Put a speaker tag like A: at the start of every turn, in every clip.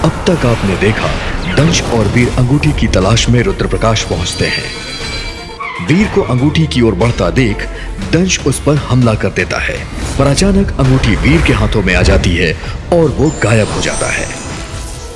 A: अब तक आपने देखा, दंश और वीर अंगूठी की तलाश में रुद्रप्रकाश पहुंचते हैं। वीर को अंगूठी की ओर बढ़ता देख दंश उस पर हमला कर देता है, पर अचानक अंगूठी वीर के हाथों में आ जाती है और वो गायब हो जाता है।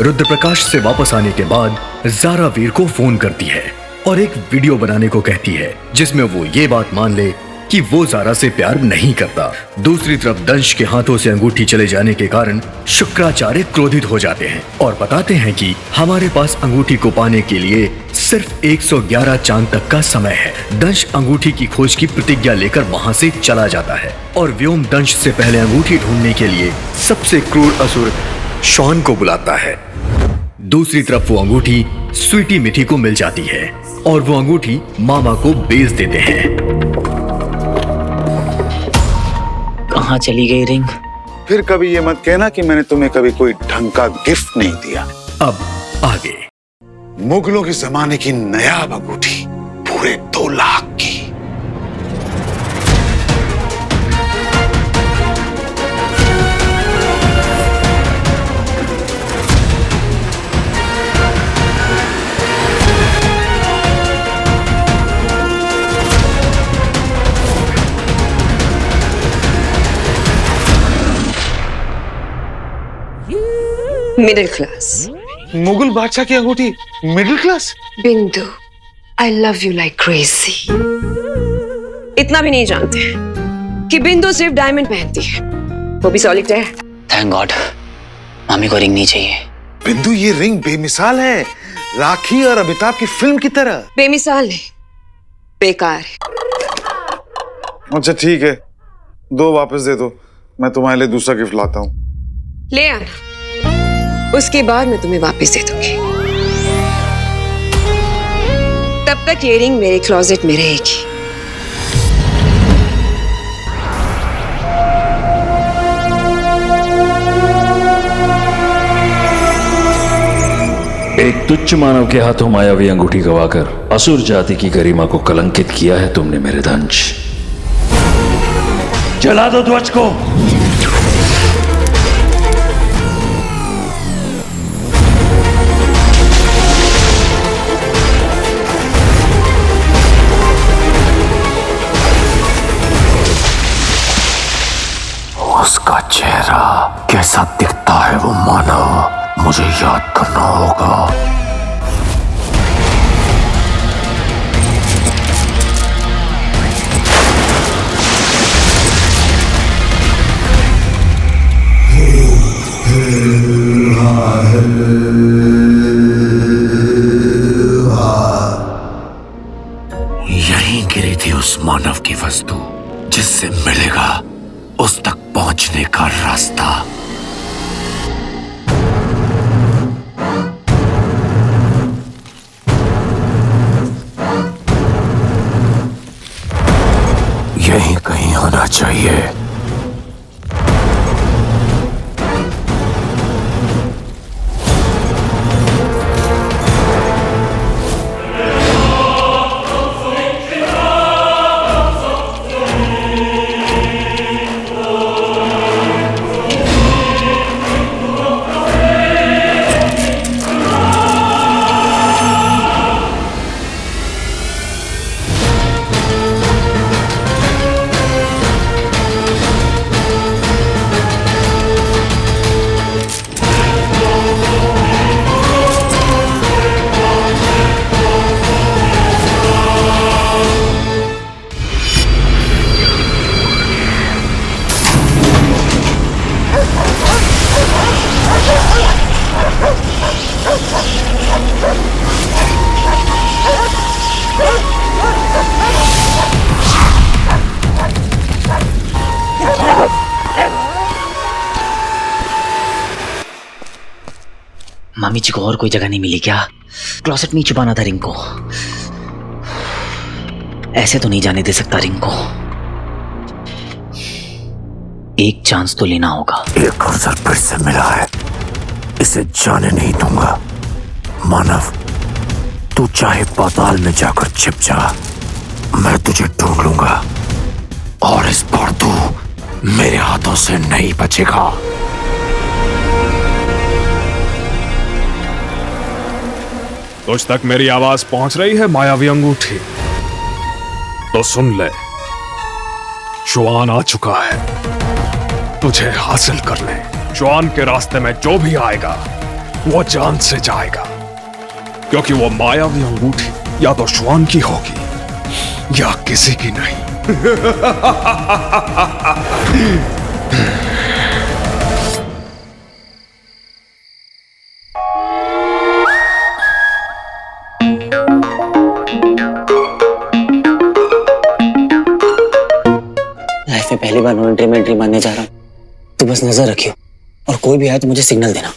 A: रुद्रप्रकाश से वापस आने के बाद ज़ारा वीर को फोन करती है और एक वीडियो बनाने को कहती है जिसमें वो ये बात मान ले कि वो ज़ारा से प्यार नहीं करता। दूसरी तरफ दंश के हाथों से अंगूठी चले जाने के कारण शुक्राचार्य क्रोधित हो जाते हैं और बताते हैं कि हमारे पास अंगूठी को पाने के लिए सिर्फ 111 चांद तक का समय है। दंश अंगूठी की खोज की प्रतिज्ञा लेकर वहां से चला जाता है और व्योम दंश से पहले अंगूठी ढूंढने के लिए सबसे क्रूर असुर शॉन को बुलाता है। दूसरी तरफ वो अंगूठी स्वीटी मिठी को मिल जाती है और वो अंगूठी मामा को बेच देते हैं।
B: कहाँ चली गई रिंग?
C: फिर कभी ये मत कहना कि मैंने तुम्हें कभी कोई ढंग का गिफ्ट नहीं दिया।
A: अब आगे।
C: मुगलों के जमाने की नायाब अंगूठी, पूरे 2 लाख की।
D: Middle class.
C: मुगल बादशाह की अंगूठी मिडिल क्लास?
D: बिंदु, I love you like crazy. इतना भी नहीं जानते कि बिंदु सिर्फ डायमंड पहनती है, वो भी सॉलिटेयर।
B: थैंक गॉड, मामी को रिंग नहीं चाहिए।
C: बिंदु, ये रिंग बेमिसाल है, राखी और अमिताभ की फिल्म की तरह।
D: बेमिसाल नहीं, बेकार है।
C: अच्छा ठीक है, 2 वापस दे दो, मैं तुम्हारे लिए दूसरा गिफ्ट लाता हूँ।
D: ले आना, उसके बाद मैं तुम्हें वापस दे दूंगी। तब तक ये रिंग मेरे क्लोजेट में रहेगी।
E: एक तुच्छ मानव के हाथों मायावी अंगूठी गवाकर असुर जाति की गरिमा को कलंकित किया है तुमने मेरे दंश। जला दो ध्वज को।
F: उसका चेहरा कैसा दिखता है वो मानव, मुझे याद करना होगा। यहीं गिरी थी उस मानव की वस्तु जिससे मिलेगा उस तक पहुंचने का रास्ता। यहीं कहीं होना चाहिए।
B: मामी जी को और कोई जगह नहीं मिली क्या? क्लोसेट में ही छुपाना था रिंग को। ऐसे तो नहीं जाने दे सकता रिंग को। एक चांस तो लेना होगा।
F: एक अवसर फिर से मिला है, इसे जाने नहीं दूंगा। मानव, तू चाहे पाताल में जाकर छिप जा, मैं तुझे ढूंढ लूंगा और इस बार तू मेरे हाथों से नहीं बचेगा।
G: तुझ तक मेरी आवाज पहुंच रही है मायावी अंगूठी? तो सुन ले, जुआन आ चुका है तुझे हासिल करने। जुआन के रास्ते में जो भी आएगा वो जान से जाएगा, क्योंकि वो मायावी अंगूठी या तो जुआन की होगी या किसी की नहीं।
B: लाइफ में पहली बार एंट्री में एंट्री मारने जा रहा हूँ, तो बस नजर रखियो और कोई भी आए तो मुझे सिग्नल देना।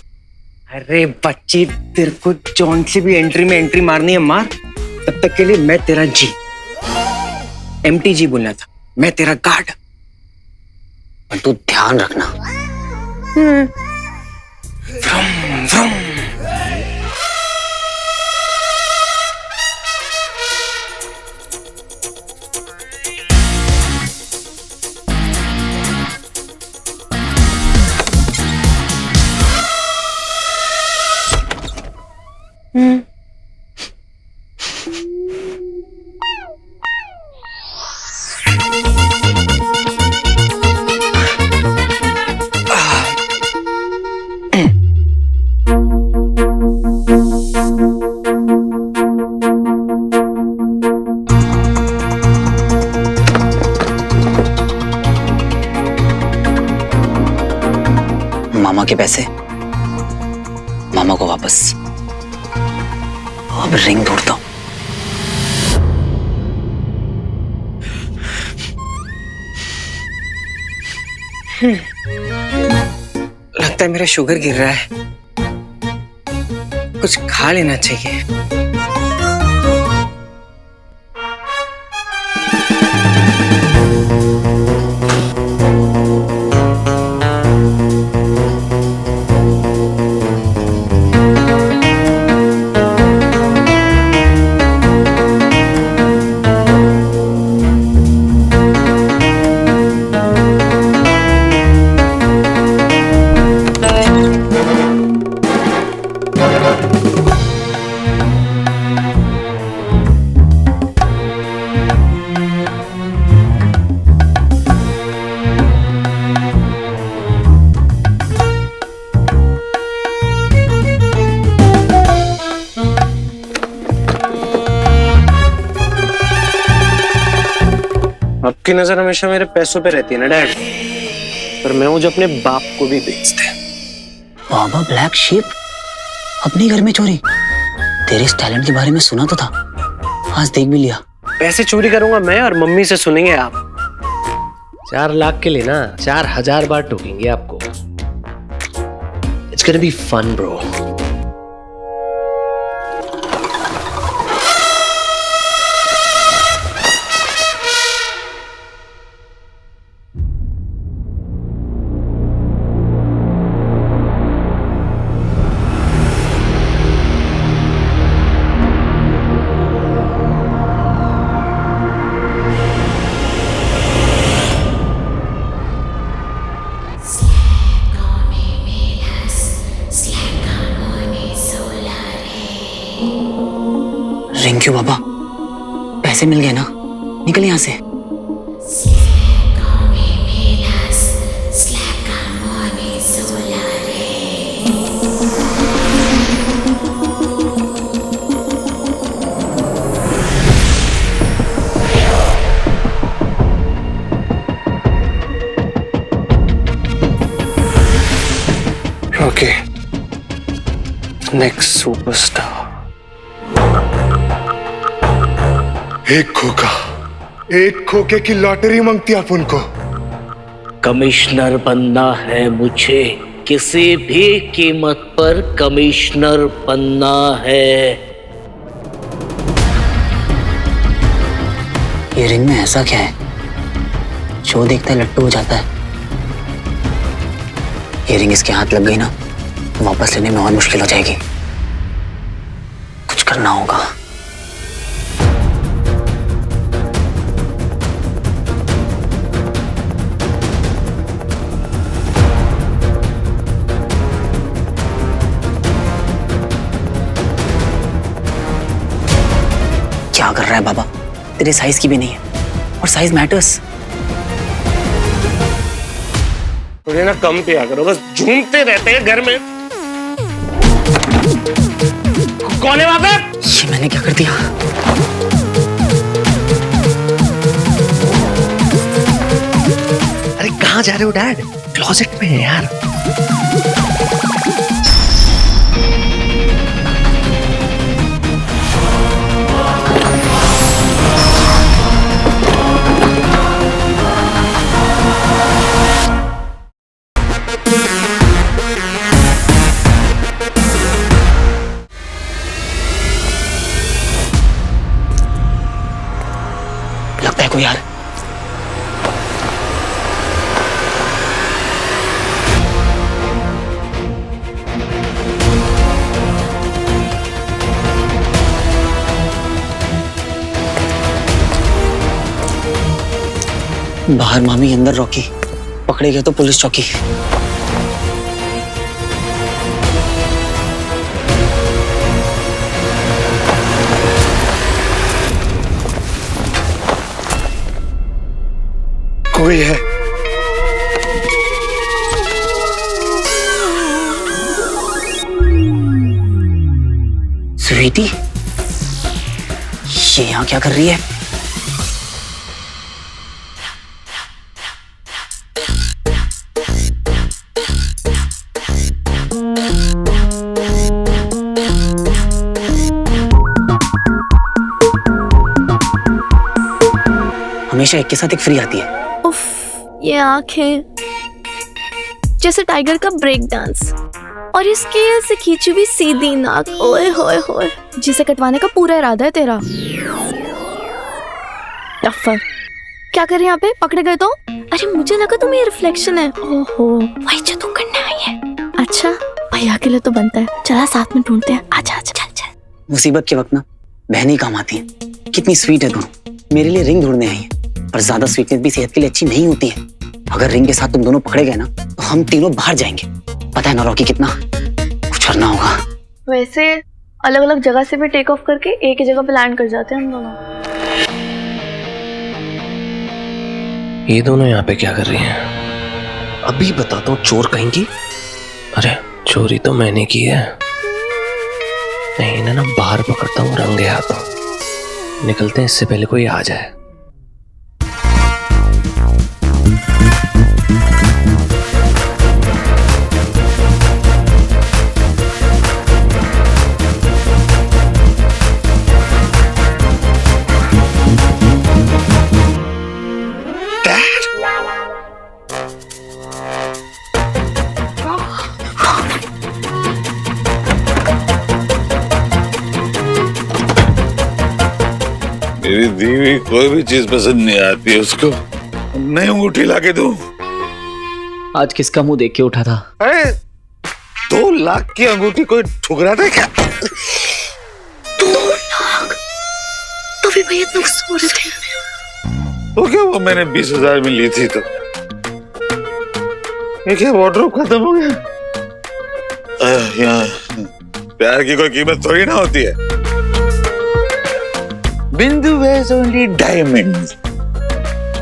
H: अरे बच्ची, तेरे को जॉन से भी एंट्री में एंट्री मारनी है मार, तब तक के लिए मैं तेरा जी, MTG बोलना था, मैं तेरा गार्ड।
B: पर तू ध्यान रखना।
H: व्रम, व्रम।
B: मामा के पैसे मामा को वापस। अब रिंग ढूंढता हूं।
H: लगता है मेरा शुगर गिर रहा है, कुछ खा लेना चाहिए। आपकी नजर हमेशा मेरे पैसों पे रहती है ना डैड, पर मैं मुझे अपने बाप को भी बेचते हैं।
B: बाबा ब्लैक शीप, अपने घर में चोरी? तेरे इस टैलेंट के बारे में सुना तो था, आज देख भी लिया।
H: पैसे चोरी करूंगा मैं और मम्मी से सुनेंगे आप।
I: 4 लाख के लिए ना 4000 बार टोकेंगे आपको। It's gonna be fun bro.
B: Ring क्यों बाबा? पैसे मिल गए ना, निकल यहां से।
H: Okay, next superstar.
J: एक खोके की लॉटरी मांगती आप उनको।
K: कमिश्नर बनना है मुझे, किसी भी कीमत पर कमिश्नर बनना है।
B: ये रिंग में ऐसा क्या है, जो देखता है लट्टू हो जाता है? ये रिंग इसके हाथ लग गई ना, वापस लेने में और मुश्किल हो जाएगी। कुछ करना होगा। रहा है बाबा, तेरे साइज की भी नहीं है, और साइज मैटर्स।
I: मुझे ना कम पिया करो, बस झूमते रहते हैं घर में। कौन है वहां पे?
B: ये मैंने क्या कर दिया?
I: अरे कहाँ जा रहे हो डैड? क्लोजेट में है यार।
B: लगता है कोई यार। बाहर मामी, अंदर रॉकी। पकड़े गए तो पुलिस चौकी।
C: कोई है।
B: स्वीटी, ये यहाँ क्या कर रही है? हमेशा एक के साथ एक फ्री आती है।
L: उफ, ये आंखें जैसे टाइगर का ब्रेक डांस, और इसकी ऐसे खींची हुई सीधी नाक। ओए होए होए, जिसे कटवाने का पूरा इरादा है तेरा। टफर, क्या कर रहे हैं यहाँ पे? पकड़े गए तो? अरे मुझे लगा तुम्हें रिफ्लेक्शन है। ओहो, वही जो तुम करने आई है। अच्छा, भैया के लिए तो बनता है। चला साथ में ढूंढते हैं। आजा आजा, चल चल।
B: मुसीबत के वक्त ना बहन ही काम आती है। कितनी स्वीट है दोनों। मेरे लिए रिंग ढूंढने आई है, पर ज्यादा स्वीटनेस भी सेहत के लिए अच्छी नहीं होती है। अगर रिंग के साथ तुम दोनों पकड़े गए ना, तो हम तीनों बाहर जाएंगे। पता है ना रॉकी, कितना कुछ करना होगा।
L: वैसे अलग अलग जगह से भी टेक ऑफ करके एक ही जगह पे लैंड कर जाते हैं हम दोनों।
I: ये दोनों यहाँ पे क्या कर रही हैं? अभी बताता हूँ चोर कहेंगी। अरे चोरी तो मैंने की है। नहीं, इन्हें ना बाहर पकड़ता हूँ रंगे हाथों। निकलते हैं इससे पहले कोई आ जाए।
C: मेरी दी हुई कोई भी चीज पसंद नहीं आती है उसको। नई अंगूठी लाके दूं?
B: आज किसका मुंह देख के उठा था?
C: अरे 2 लाख की अंगूठी कोई ठुकरा था क्या?
L: 2 लाख? तो भी भैया इतना गुस्सा हो रहे थे।
C: तो क्या वो मैंने 20,000 में ली थी तो? ये क्या वार्डरोब खत्म हो गया? यहाँ प्यार की कोई कीमत थोड़ी ना होती है। बिंदु wears only diamonds।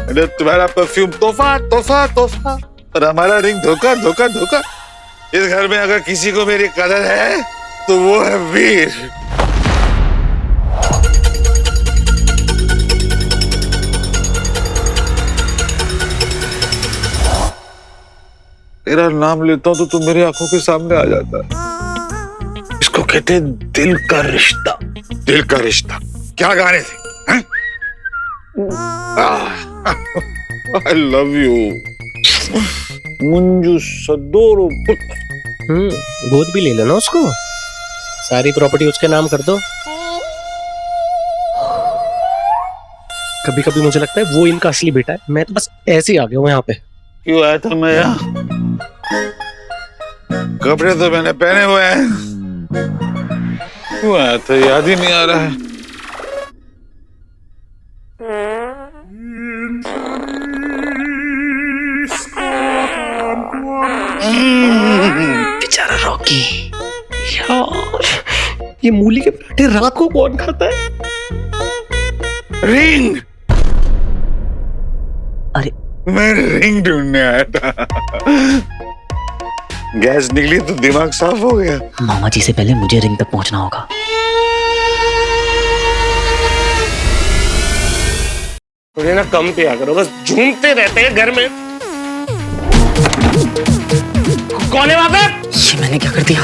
C: तुम्हारा परफ्यूम तोहफा तोहफा तोहफा, और हमारा रिंग धोखा धोखा धोखा। इस घर में अगर किसी को मेरी कदर है तो वो है वीर। तेरा नाम लेता हूं तो तू मेरी आंखों के सामने आ जाता है। इसको कहते हैं दिल का रिश्ता। दिल का रिश्ता क्या गाने थे? I love you मुंजू सदोरो।
I: गोद भी ले लेना उसको, सारी प्रॉपर्टी उसके नाम कर दो। कभी कभी मुझे लगता है वो इनका असली बेटा है, मैं तो बस ऐसे ही आ गया हूँ यहाँ पे।
C: क्यों आया था मैं यहाँ? कपड़े तो मैंने पहने हुए हैं। क्यों आया था याद ही नहीं आ रहा है।
I: बेचारा रॉकी यार, ये मूली के पराठे रात को कौन खाता है?
C: रिंग।
B: अरे
C: मैं रिंग ढूंढने आया था। गैस निकली तो दिमाग साफ हो गया।
B: मामा जी से पहले मुझे रिंग तक पहुंचना होगा।
H: थोड़ी ना कम पिया करो, बस झूमते रहते हैं घर में। कौन है वहां पे?
B: ये मैंने क्या कर दिया?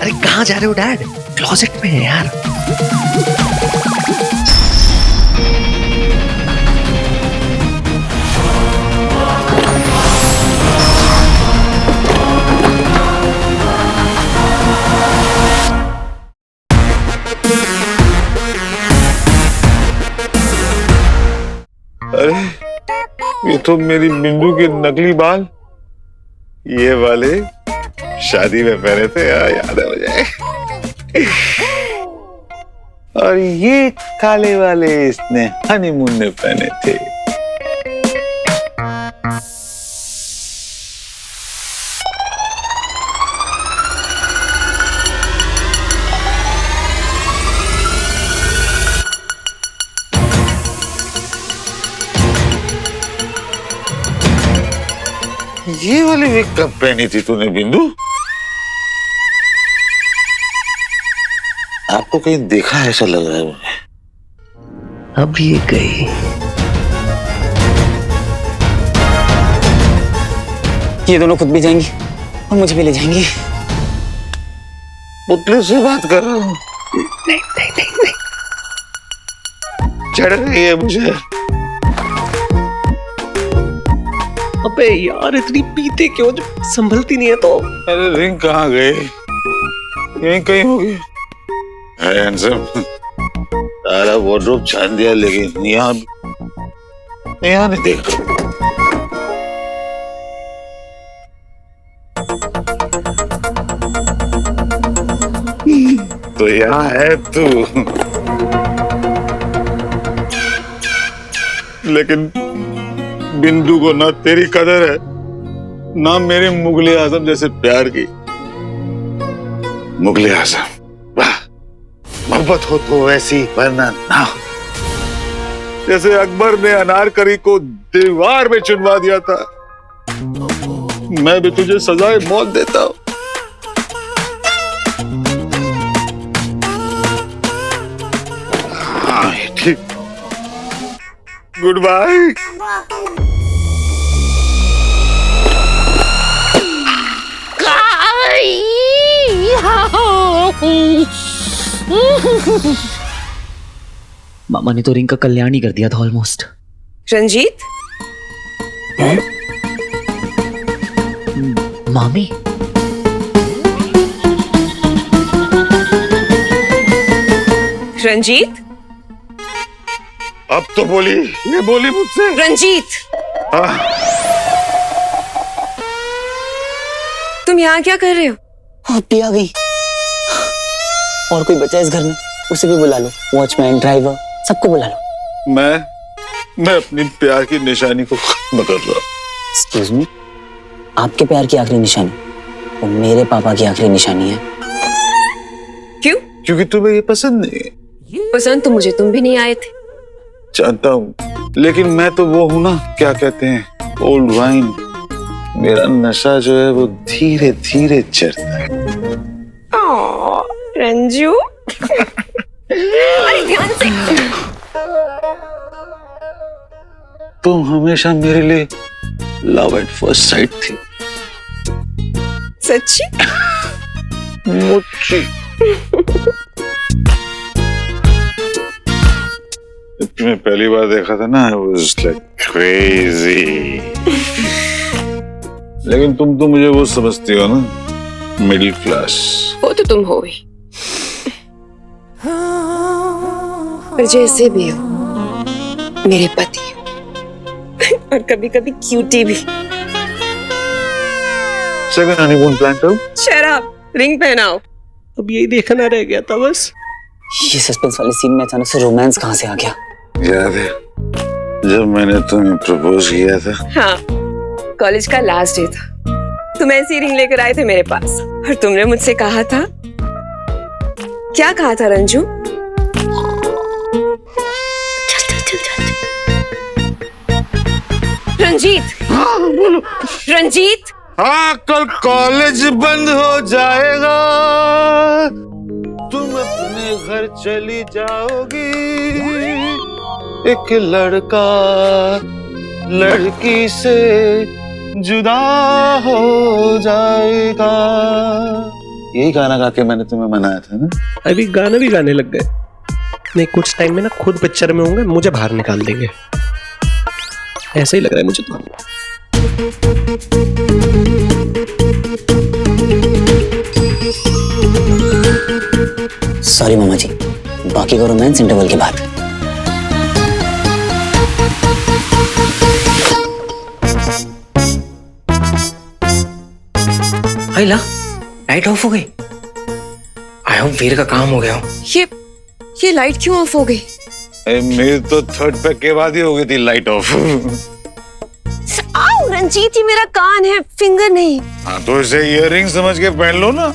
I: अरे कहाँ जा रहे हो डैड? क्लोजेट में है यार।
C: अरे ये तो मेरी बिंदु के नकली बाल, ये वाले शादी में पहने थे, याद है मुझे। और ये काले वाले इसने हनीमून में पहने थे। ये वाली विग कब पहनी थी तूने बिंदु? आपको कहीं देखा ऐसा लग रहा है मुझे।
I: अब ये गई।
B: ये दोनों खुद भी जाएंगी और मुझे भी ले जाएंगी।
C: पुतले से बात कर रहा हूँ।
I: नहीं नहीं नहीं नहीं।
C: चढ़ रही है मुझे।
I: अबे यार इतनी पीते क्यों जो संभलती नहीं है तो?
C: अरे रिंग कहाँ गए? यहीं कहीं होगी। हैंडसम, सारा वार्डरोब छान दिया लेकिन यहाँ नहीं देखा। तो यहाँ है तू, लेकिन बिंदु को ना तेरी कदर है ना मेरे मुगले आजम जैसे प्यार की। मुगले आजम, वाह, मोहब्बत हो तो वैसी, वरना ना। जैसे अकबर ने अनारकली को दीवार में चुनवा दिया था, मैं भी तुझे सजाए मौत देता हूं। हाँ ठीक, गुड बाय।
B: मामा ने तो रिंग का कल्याण ही कर दिया था ऑलमोस्ट।
D: रंजीत,
B: मामी,
D: रंजीत,
C: अब तो बोली, ये बोली मुझसे।
D: रंजीत,
C: हाँ?
D: तुम यहाँ क्या कर रहे हो?
B: अभी आ गई। और कोई बचा इस घर में, उसे भी बुला लो। वॉचमैन, ड्राइवर, सबको बुला लो।
C: मैं अपनी प्यार की निशानी को खत्म कर रहा हूं।
B: एक्सक्यूज मी, आपके प्यार की आखिरी निशानी वो मेरे पापा की आखिरी निशानी है।
D: क्यों?
C: क्योंकि तुम्हें ये पसंद नहीं है।
D: पसंद तो मुझे तुम भी नहीं आए थे।
C: जानता हूँ, लेकिन मैं तो वो हूं ना, क्या कहते हैं, ओल्ड वाइन। मेरा नशा जो है वो धीरे धीरे चढ़ता है।
D: रंजू, अरे ध्यान से।
C: तुम हमेशा मेरे लिए लव एट फर्स्ट साइट थी।
D: सच्ची?
C: मुझे तुम्हें पहली बार देखा था ना, I was like crazy। लेकिन तुम तो मुझे वो समझती हो ना, मिडिल क्लास।
D: वो तो तुम हो ही, पर जैसे भी हो मेरे पति हो। और कभी कभी क्यूटी भी।
C: सेकंड हनीमून प्लान करो।
D: शराब, रिंग पहनाओ।
I: अब यही देखना रह गया था बस।
B: ये सस्पेंस वाले सीन में अचानक से रोमांस कहाँ से आ गया?
C: याद है जब मैंने तुम्हें प्रपोज किया था?
D: हाँ, कॉलेज का लास्ट डे था। तुम ऐसी रिंग लेकर आए थे मेरे पास और तुमने मुझसे कहा था क्या कहा था रंजू? रंजीत।
C: हाँ बोलो।
D: रंजीत।
C: हाँ, कल कॉलेज बंद हो जाएगा, तुम अपने घर चली जाओगी, एक लड़का लड़की से जुदा हो जाएगा। यही गाना गा के मैंने तुम्हें मनाया था ना।
I: अभी गाना भी गाने लग गए। नहीं, कुछ टाइम में ना खुद पिक्चर में होंगे, मुझे बाहर निकाल देंगे। ऐसा ही लग रहा है मुझे तो।
B: सॉरी मामा जी, बाकी का रोमांस इंटरवल के बाद।
H: ला लाइट ऑफ हो गई। आई होप वीर का काम हो गया हो।
D: ये लाइट क्यों ऑफ हो गई?
C: मेरी तो थर्ड पैक के बाद ही हो गई थी लाइट ऑफ।
D: आओ रंजीत, ये मेरा कान है, फिंगर नहीं।
C: हाँ तो इसे इयररिंग समझ के पहन लो ना।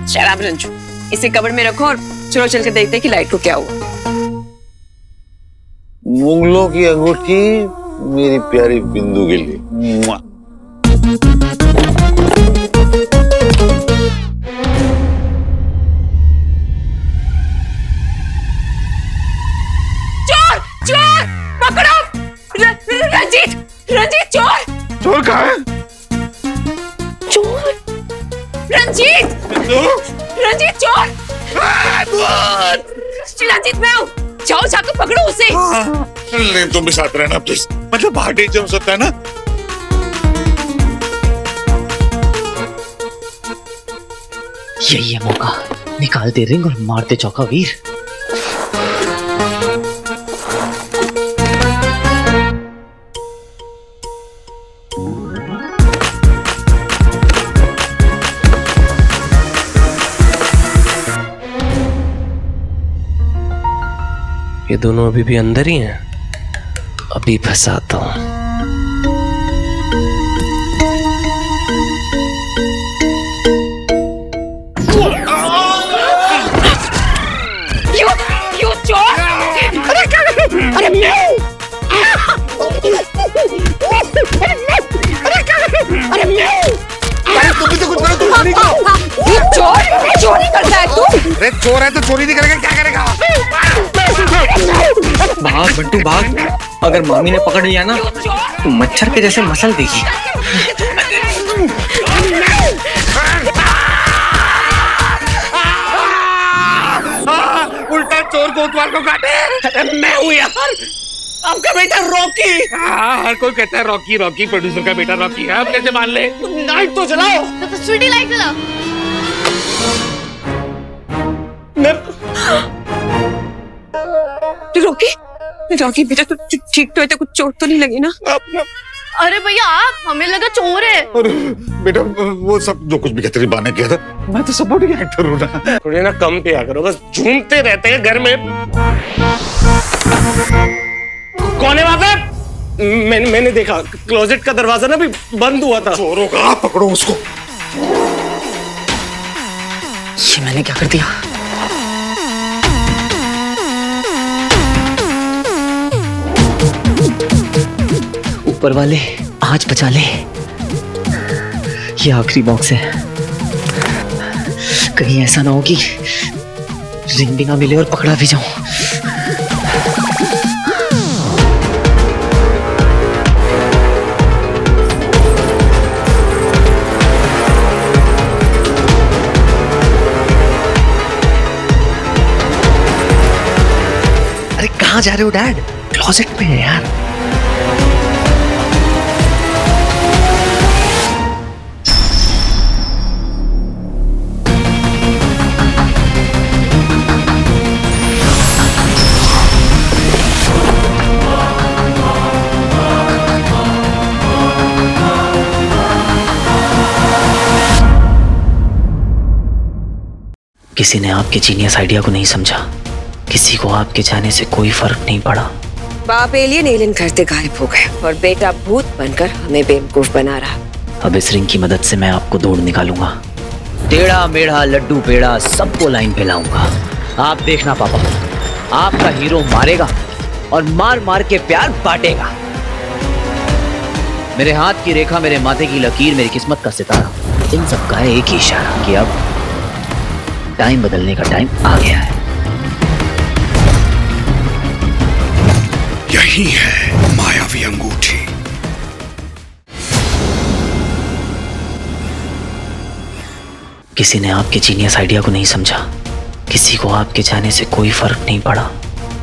D: शराब रंजू, इसे कबड़ में रखो और चलो चल के देखते हैं कि लाइट को क्या हुआ।
C: मुगलों की अंगूठी मेरी प्यारी बिंदु के लिए।
D: चोर पकड़ो! रंजीत, रंजीत चोर!
C: चोर कहाँ है?
D: चोर! रंजीत! रंजीत चोर! रंजीत मैं हूँ, जाओ जाकर पकड़ो उसे।
C: नहीं तुम भी साथ रहना प्लीज, मतलब बाहर डेंजरस होता है ना।
B: यही है मौका, निकाल दे रिंग और मार दे चौका वीर।
I: ये दोनों अभी भी अंदर ही हैं। अभी फंसाता हूं।
D: You चोर! अरे क्या? अरे मैं! अरे मैं!
C: अरे तुम भी तो कुछ करो, तुम चोरी करो।
D: ये चोरी करता है तू?
C: अरे चोर है तो चोरी नहीं करेगा, क्या करेगा?
H: भाग बंटू भाग, अगर मामी ने पकड़ लिया ना तो मच्छर के जैसे मसल देगी।
C: उल्टा चोर कोतवाल को काटे।
K: मैं हूँ यार, आपका बेटा रॉकी।
C: हाँ, हर कोई कहता है रॉकी रॉकी, प्रोड्यूसर का बेटा रॉकी है। आप कैसे मान ले?
K: लाइट तो जलाओ।
L: तो स्वीटी लाइट जलाओ।
D: रॉकी बेटा तो ठीक तो है, तो कुछ चोट तो नहीं लगी ना?
L: अरे भैया आप, हमें लगा चोर है।
C: अरे बेटा वो सब जो कुछ भी कहते बाने किया था, मैं तो सपोर्टिंग एक्टर हूँ ना।
K: थोड़ी ना कम किया करो, बस झूमते रहते हैं घर में। कौन है वहां पे? मैंने देखा क्लोजेट का दरवाजा ना भी बंद हुआ था।
C: चोरों का पकड़ो उसको।
B: ये मैंने क्या कर दिया? ऊपर वाले आज बचा ले, ये आखिरी बॉक्स है। कहीं ऐसा ना हो कि रिंग भी ना मिले और पकड़ा भी जाऊं। अरे कहाँ जा रहे हो डैड? क्लोजेट में है यार। किसी ने आपके जीनियस आइडिया को नहीं समझा, किसी को आपके जाने से कोई फर्क नहीं पड़ा।
D: बाप एलियन करते गायब हो गए और बेटा भूत बनकर हमें बेवकूफ बना रहा।
B: अब इस रिंग की मदद से मैं आपको ढूंढ निकालूंगा। टेढ़ा मेढ़ा लड्डू पेड़ा सबको लाइन पे लाऊंगा।
M: आप देखना पापा, आपका हीरो मारेगा और मार मार के प्यार बांटेगा। मेरे हाथ की रेखा, मेरे माथे की लकीर, मेरी किस्मत का सितारा, इन सब का है एक ही इशारा कि अब टाइम बदलने का टाइम आ गया है।
A: यही है मायावी अंगूठी।
B: किसी ने आपके जीनियस आइडिया को नहीं समझा, किसी को आपके जाने से कोई फर्क नहीं पड़ा।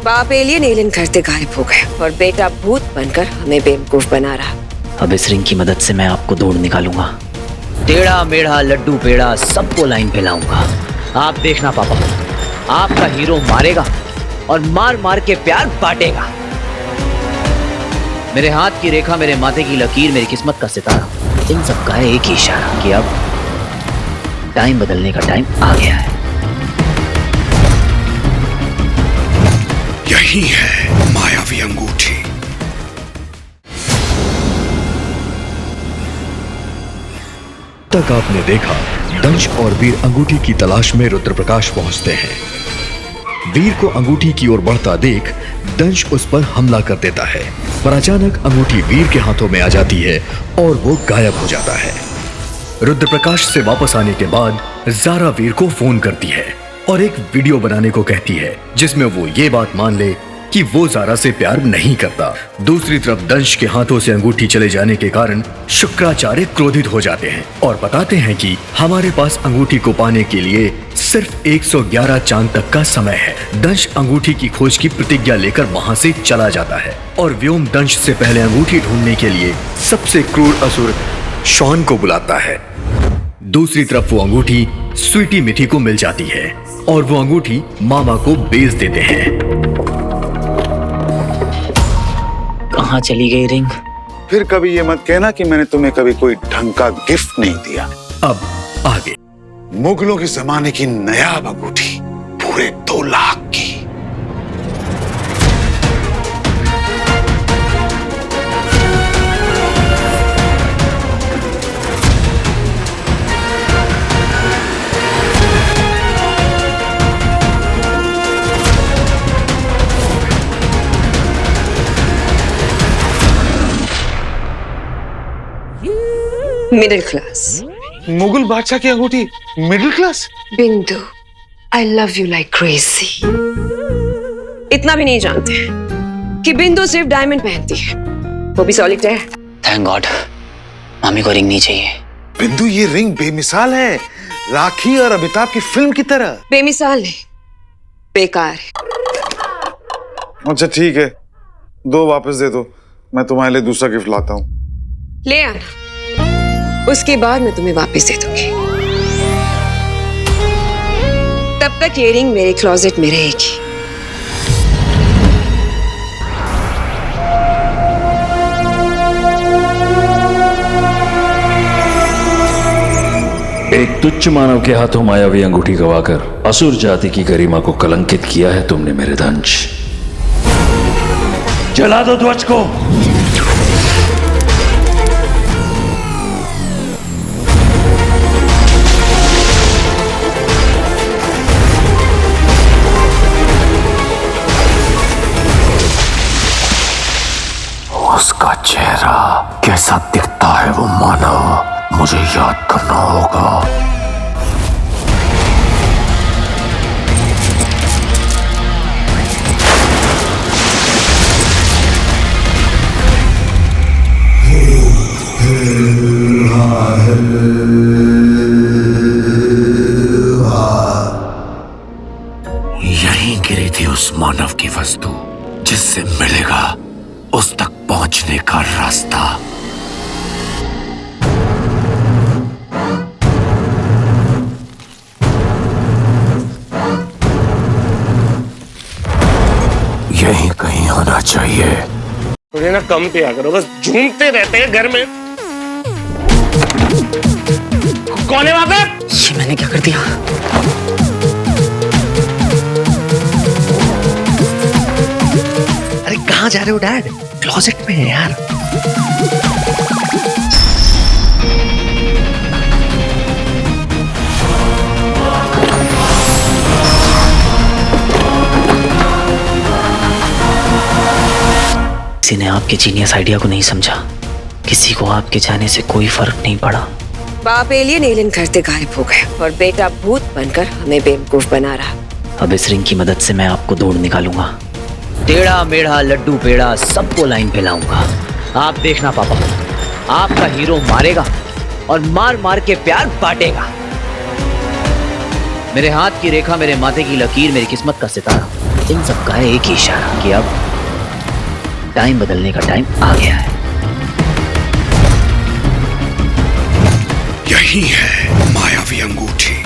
D: बाप एलियन करते गायब हो गए और बेटा भूत बनकर हमें बेवकूफ बना रहा।
B: अब इस रिंग की मदद से मैं आपको ढूंढ निकालूंगा। टेढ़ा मेढ़ा लड्डू पेड़ा सबको लाइन पे लाऊंगा। आप देखना पापा, आपका हीरो मारेगा और मार मार के प्यार बांटेगा। मेरे हाथ की रेखा, मेरे माथे की लकीर, मेरी किस्मत का सितारा, इन सब का है एक ही इशारा कि अब टाइम बदलने का टाइम आ गया है।
A: यही है मायावी अंगूठी। तक आपने देखा दंश और वीर अंगूठी की तलाश में रुद्रप्रकाश पहुंचते हैं। वीर को अंगूठी की ओर बढ़ता देख दंश उस पर हमला कर देता है, पर अचानक अंगूठी वीर के हाथों में आ जाती है और वो गायब हो जाता है। रुद्रप्रकाश से वापस आने के बाद ज़ारा वीर को फोन करती है और एक वीडियो बनाने को कहती है जिसमें वो ये बात मान ले कि वो ज़ारा से प्यार नहीं करता। दूसरी तरफ दंश के हाथों से अंगूठी चले जाने के कारण शुक्राचार्य क्रोधित हो जाते हैं और बताते हैं कि हमारे पास अंगूठी को पाने के लिए सिर्फ 111 चांद तक का समय है। दंश अंगूठी की खोज की प्रतिज्ञा लेकर वहां से चला जाता है और व्योम दंश से पहले अंगूठी ढूंढने के लिए सबसे क्रूर असुर शॉन को बुलाता है। दूसरी तरफ वो अंगूठी स्वीटी मिठी को मिल जाती है और वो अंगूठी मामा को बेच देते हैं।
B: कहाँ चली गई रिंग?
C: फिर कभी ये मत कहना कि मैंने तुम्हें कभी कोई ढंग का गिफ्ट नहीं दिया।
A: अब आगे।
C: मुगलों के जमाने की नायाब अंगूठी, पूरे 2 लाख की।
D: Middle class.
C: मुगल बादशाह की अंगूठी मिडिल क्लास?
D: बिंदु, I love you like crazy. इतना भी नहीं जानते कि बिंदु सिर्फ डायमंड पहनती है, वो भी सॉलिटेयर।
B: थैंक गॉड, मामी को रिंग नहीं चाहिए।
C: बिंदु, ये रिंग बेमिसाल है, राखी और अमिताभ की फिल्म की तरह।
D: बेमिसाल नहीं, बेकार है।
C: अच्छा ठीक है, 2 वापस दे दो, मैं तुम्हारे लिए दूसरा गिफ्ट लाता हूँ।
D: ले आना, उसके बाद मैं तुम्हें वापस दे दूंगी। तब तक ये रिंग मेरे क्लोजेट में रहेगी।
E: एक तुच्छ मानव के हाथों मायावी अंगूठी गवाकर असुर जाति की गरिमा को कलंकित किया है तुमने मेरे दंश। जला दो ध्वज को।
F: उसका चेहरा कैसा दिखता है वो मानव, मुझे याद करना होगा। यहीं गिरी थी उस मानव की वस्तु जिससे मिलेगा उस तक पहुंचने का रास्ता। यहीं कहीं होना चाहिए।
K: थोड़ी ना कम पिया करो, बस झूमते रहते हैं घर में। कौन है वहां पे?
B: ये मैंने क्या कर दिया?
I: अरे कहाँ जा रहे हो डैड? क्लोजेट में है यार।
B: किसी ने आपके जीनियस आइडिया को नहीं समझा। किसी को आपके जाने से कोई फर्क नहीं पड़ा।
D: बाप एलियन करते गायब हो गए और बेटा भूत बनकर हमें बेवकूफ बना रहा।
B: अब इस रिंग की मदद से मैं आपको ढूंढ निकालूंगा। टेढ़ा मेढ़ा लड्डू पेड़ा सबको लाइन पे लाऊंगा। आप देखना पापा, आपका हीरो मारेगा और मार मार के प्यार बांटेगा। मेरे हाथ की रेखा, मेरे माथे की लकीर, मेरी किस्मत का सितारा, इन सब का है एक ही इशारा कि अब टाइम बदलने का टाइम आ गया है।
N: यही है मायावी अंगूठी।